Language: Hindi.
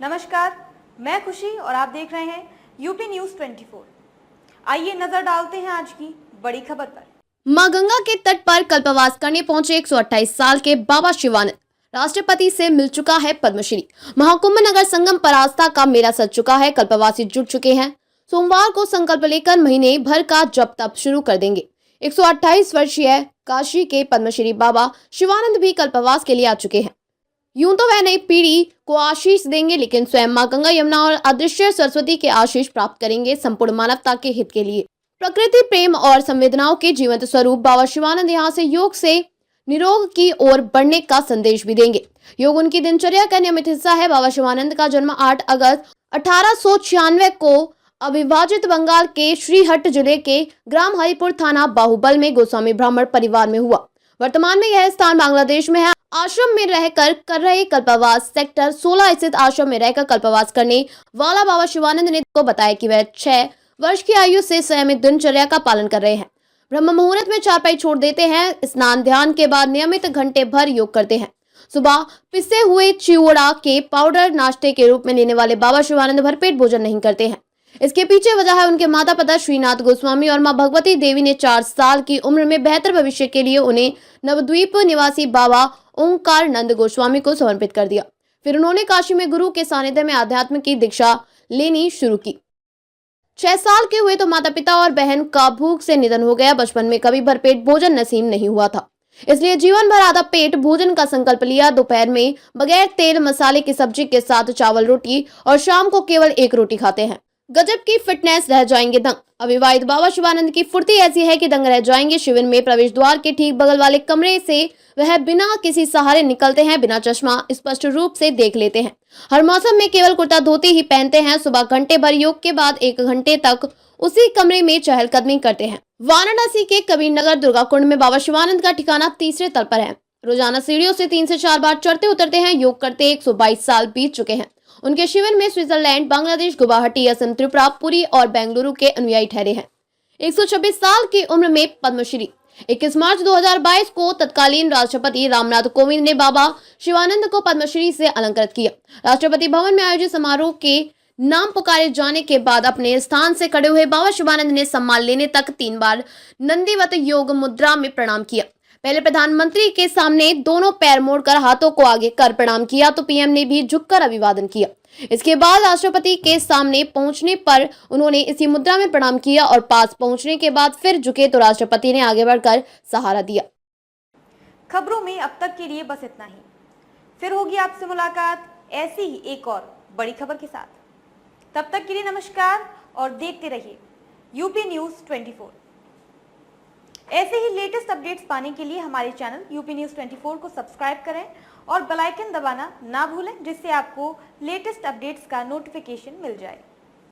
नमस्कार, मैं खुशी और आप देख रहे हैं यूपी न्यूज 24। आइए नजर डालते हैं आज की बड़ी खबर पर। मां गंगा के तट पर कल्पवास करने पहुंचे 128 साल के बाबा शिवानंद। राष्ट्रपति से मिल चुका है पद्मश्री। महाकुंभ नगर संगम पर आस्था का मेला सज चुका है। कल्पवासी जुट चुके हैं। सोमवार को संकल्प लेकर महीने भर का जप तप शुरू कर देंगे। 128 वर्षीय काशी के पद्मश्री बाबा शिवानंद भी कल्पवास के लिए आ चुके हैं। यूं तो वह नई पीढ़ी को आशीष देंगे, लेकिन स्वयं मां गंगा, यमुना और अदृश्य सरस्वती के आशीष प्राप्त करेंगे संपूर्ण मानवता के हित के लिए। प्रकृति प्रेम और संवेदनाओं के जीवंत स्वरूप बाबा शिवानंद यहाँ से योग से निरोग की ओर बढ़ने का संदेश भी देंगे। योग उनकी दिनचर्या का नियमित हिस्सा है। बाबा शिवानंद का जन्म 8 अगस्त 1896 को अविभाजित बंगाल के श्रीहट्ट जिले के ग्राम हरिपुर थाना बाहुबल में गोस्वामी ब्राह्मण परिवार में हुआ। वर्तमान में यह स्थान बांग्लादेश में है। आश्रम में रहकर कर रहे कल्पवास सेक्टर 16 स्थित आश्रम में रहकर कल्पवास करने वाला बाबा शिवानंद ने को बताया कि वह 6 वर्ष की आयु से संयमित दिनचर्या का पालन कर रहे हैं। ब्रह्म मुहूर्त में चारपाई छोड़ देते हैं। स्नान ध्यान के बाद नियमित घंटे भर योग करते हैं। सुबह पिसे हुए चिवड़ा के पाउडर नाश्ते के रूप में लेने वाले बाबा शिवानंद भरपेट भोजन नहीं करते हैं। इसके पीछे वजह है उनके माता पिता श्रीनाथ गोस्वामी और मां भगवती देवी ने 4 साल की उम्र में बेहतर भविष्य के लिए उन्हें नवद्वीप निवासी बाबा ओंकार नंद गोस्वामी को समर्पित कर दिया। फिर उन्होंने काशी में गुरु के सानिध्य में आध्यात्म की दीक्षा लेनी शुरू की। 6 साल के हुए तो माता पिता और बहन का भूख से निधन हो गया। बचपन में कभी भरपेट भोजन नसीब नहीं हुआ था, इसलिए जीवन भर आधा पेट भोजन का संकल्प लिया। दोपहर में बगैर तेल मसाले की सब्जी के साथ चावल रोटी और शाम को केवल 1 रोटी खाते हैं। गजब की फिटनेस, रह जाएंगे दंग। अविवाहित बाबा शिवानंद की फुर्ती ऐसी है कि दंग रह जाएंगे। शिविर में प्रवेश द्वार के ठीक बगल वाले कमरे से वह बिना किसी सहारे निकलते हैं। बिना चश्मा स्पष्ट रूप से देख लेते हैं। हर मौसम में केवल कुर्ता धोती ही पहनते हैं। सुबह घंटे भर योग के बाद 1 घंटे तक उसी कमरे में चहलकदमी करते हैं। वाराणसी के कबीर नगर दुर्गा कुंड में बाबा शिवानंद का ठिकाना तीसरे तल पर है। रोजाना सीढ़ियों से 3 से 4 बार चढ़ते उतरते हैं। योग करते 122 साल बीत चुके हैं। उनके शिविर में स्विट्जरलैंड, बांग्लादेश, गुवाहाटी, असम, त्रिपुरा, पुरी और बेंगलुरु के अनुयायी ठहरे हैं। 126 साल की उम्र में पद्मश्री। 21 मार्च 2022 को तत्कालीन राष्ट्रपति रामनाथ कोविंद ने बाबा शिवानंद को पद्मश्री से अलंकृत किया। राष्ट्रपति भवन में आयोजित समारोह के नाम पुकारे जाने के बाद अपने स्थान से खड़े हुए बाबा शिवानंद ने सम्मान लेने तक 3 बार नंदीवत योग मुद्रा में प्रणाम किया। पहले प्रधानमंत्री के सामने दोनों पैर मोड़कर हाथों को आगे कर प्रणाम किया, तो पीएम ने भी झुककर अभिवादन किया। इसके बाद राष्ट्रपति के सामने पहुंचने पर उन्होंने इसी मुद्रा में प्रणाम किया और पास पहुंचने के बाद फिर झुके तो राष्ट्रपति ने आगे बढ़कर सहारा दिया। खबरों में अब तक के लिए बस इतना ही। फिर होगी आपसे मुलाकात ऐसी ही एक और बड़ी खबर के साथ। तब तक के लिए नमस्कार और देखते रहिए यूपी न्यूज 24। ऐसे ही लेटेस्ट अपडेट्स पाने के लिए हमारे चैनल यूपी न्यूज 24 को सब्सक्राइब करें और बेल आइकन दबाना ना भूलें, जिससे आपको लेटेस्ट अपडेट्स का नोटिफिकेशन मिल जाए।